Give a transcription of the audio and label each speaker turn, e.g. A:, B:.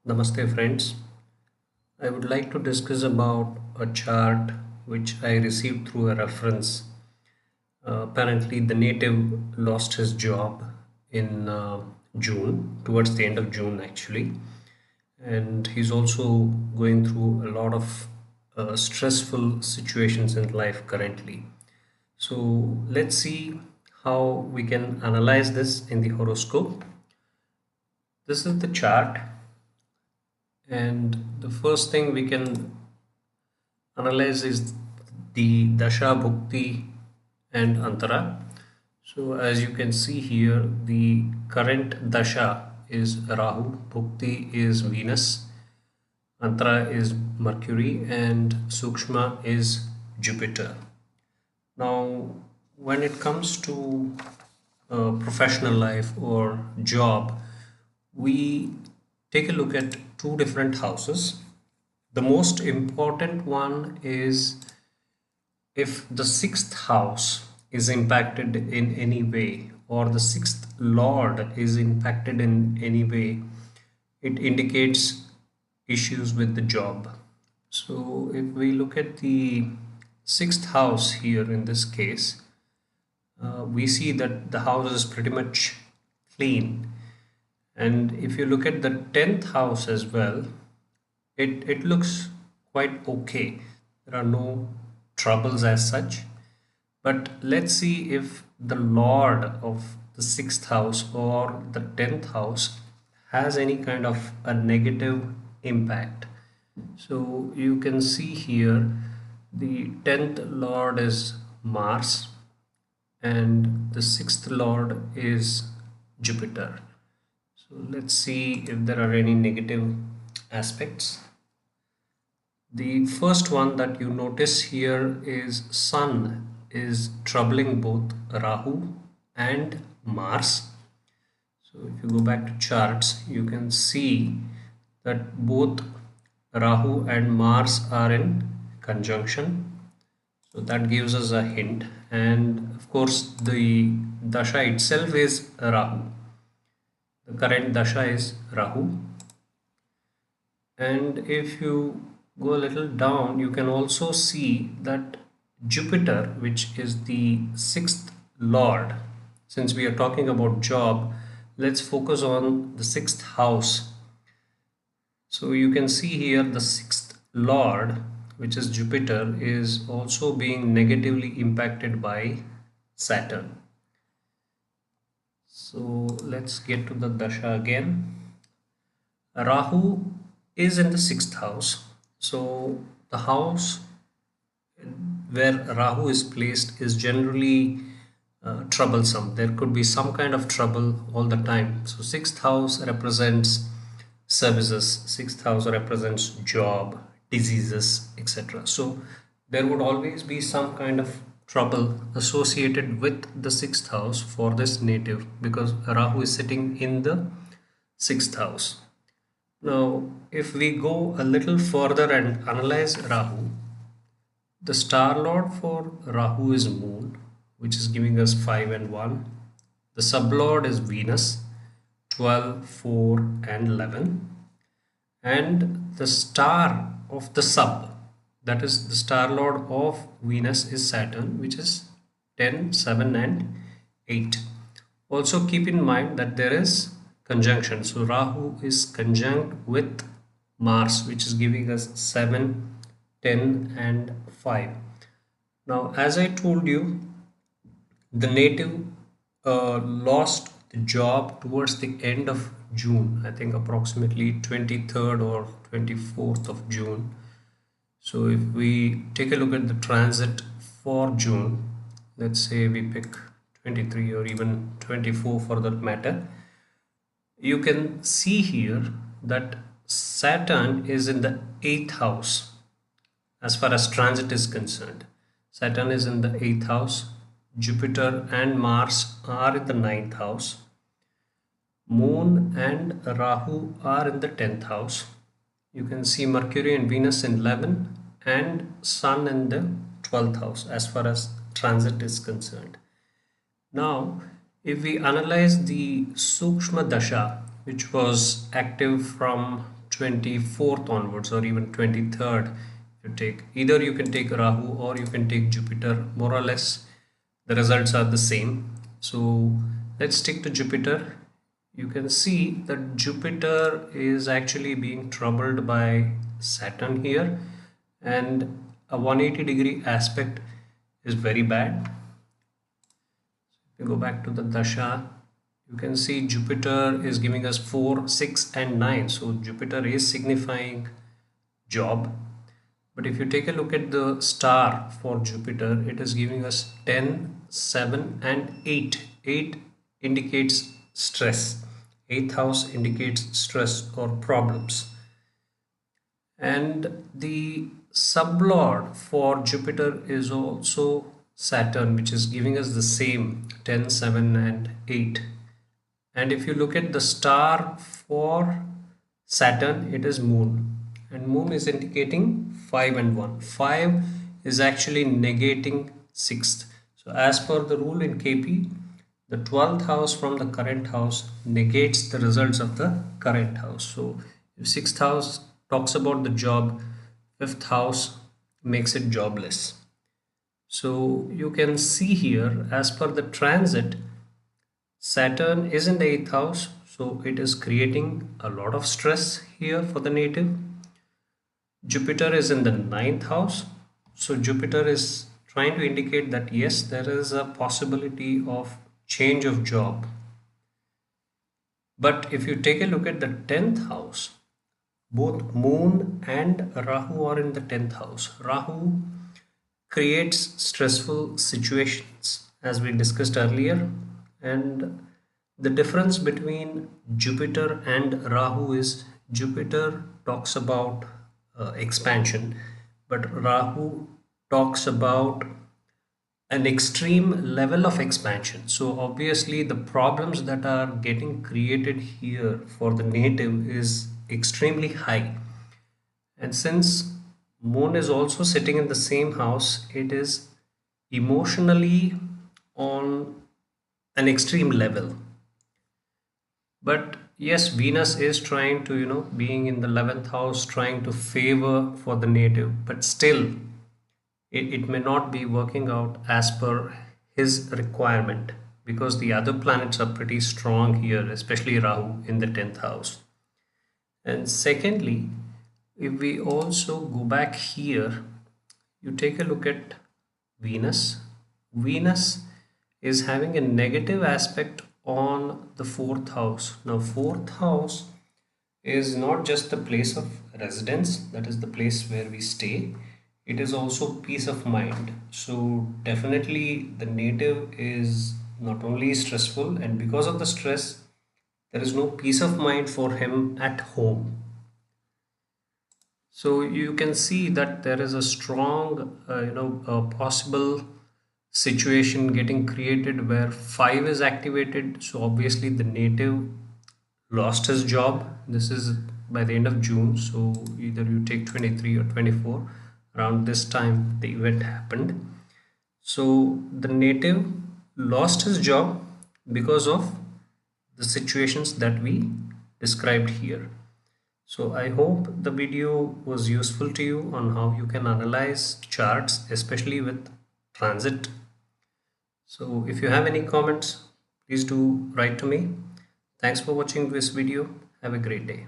A: Namaste friends. I would like to discuss about a chart which I received through a reference. Apparently the native lost his job in June, towards the end of June actually. And he's also going through a lot of stressful situations in life currently. So let's see how we can analyze this in the horoscope. This is the chart, and the first thing we can analyze is the dasha bhukti and antara. So as you can see here, the current dasha is Rahu, bhukti is Venus, antara is Mercury, and sukshma is Jupiter. Now when it comes to professional life or job, we take a look at two different houses. The most important one is if the sixth house is impacted in any way, or the sixth lord is impacted in any way, it indicates issues with the job. So if we look at the sixth house here in this case, we see that the house is pretty much clean. And if you look at the 10th house as well, it looks quite okay. There are no troubles as such. But let's see if the Lord of the sixth house or the 10th house has any kind of a negative impact. So you can see here the 10th Lord is Mars and the sixth Lord is Jupiter. So let's see if there are any negative aspects. The first one that you notice here is Sun is troubling both Rahu and Mars. So if you go back to charts, you can see that both Rahu and Mars are in conjunction. So that gives us a hint. And of course, the dasha itself is Rahu. The current dasha is Rahu. And if you go a little down, you can also see that Jupiter, which is the sixth lord, since we are talking about job, let's focus on the sixth house. So you can see here the sixth lord, which is Jupiter, is also being negatively impacted by Saturn. So let's get to the dasha again. Rahu is in the sixth house. So the house where Rahu is placed is generally troublesome. There could be some kind of trouble all the time. So sixth house represents services, sixth house represents job, diseases, etc. So there would always be some kind of trouble associated with the sixth house for this native, because Rahu is sitting in the sixth house. Now, if we go a little further and analyze Rahu, the star lord for Rahu is Moon, which is giving us 5 and 1. The sublord is Venus, 12, 4, and 11. And the star of the sub, that is the star lord of Venus, is Saturn, which is 10, 7, and 8. Also keep in mind that there is conjunction. So Rahu is conjunct with Mars, which is giving us 7, 10, and 5. Now, as I told you, the native lost the job towards the end of June, I think approximately 23rd or 24th of June. So if we take a look at the transit for June, let's say we pick 23 or even 24 for that matter, you can see here that Saturn is in the 8th house as far as transit is concerned. Saturn is in the 8th house, Jupiter and Mars are in the 9th house, Moon and Rahu are in the 10th house. You can see Mercury and Venus in 11 and Sun in the 12th house as far as transit is concerned. Now, if we analyze the Sukshma Dasha, which was active from 24th onwards, or even 23rd. You take either, you can take Rahu or you can take Jupiter. More or less the results are the same. So let's stick to Jupiter. You can see that Jupiter is actually being troubled by Saturn here, and a 180-degree aspect is very bad. If you go back to the Dasha, you can see Jupiter is giving us 4, 6 and 9. So Jupiter is signifying job. But if you take a look at the star for Jupiter, it is giving us 10, 7 and 8. 8 indicates stress. 8th house indicates stress or problems. And the sublord for Jupiter is also Saturn, which is giving us the same 10, 7 and 8. And if you look at the star for Saturn, it is Moon, and Moon is indicating 5 and 1. 5 is actually negating 6th. So as per the rule in KP, the 12th house from the current house negates the results of the current house. So if 6th house talks about the job, 5th house makes it jobless. So you can see here, as per the transit, Saturn is in the 8th house, so it is creating a lot of stress here for the native. Jupiter is in the 9th house, so Jupiter is trying to indicate that yes, there is a possibility of change of job. But if you take a look at the 10th house, both Moon and Rahu are in the 10th house. Rahu creates stressful situations, as we discussed earlier, and the difference between Jupiter and Rahu is Jupiter talks about expansion, but Rahu talks about an extreme level of expansion. So obviously the problems that are getting created here for the native is extremely high. And since Moon is also sitting in the same house, it is emotionally on an extreme level. But yes, Venus is trying to, being in the 11th house, trying to favor for the native, but still it may not be working out as per his requirement, because the other planets are pretty strong here, especially Rahu in the 10th house. And secondly, if we also go back here, you take a look at Venus. Venus is having a negative aspect on the 4th house. Now 4th house is not just the place of residence, that is the place where we stay. It is also peace of mind. So definitely the native is not only stressful, and because of the stress there is no peace of mind for him at home. So you can see that there is a strong possible situation getting created where 5 is activated. So obviously the native lost his job. This is by the end of June, so either you take 23 or 24, around this time the event happened. So the native lost his job because of the situations that we described here. So I hope the video was useful to you on how you can analyze charts, especially with transit. So if you have any comments, please do write to me. Thanks for watching this video. Have a great day.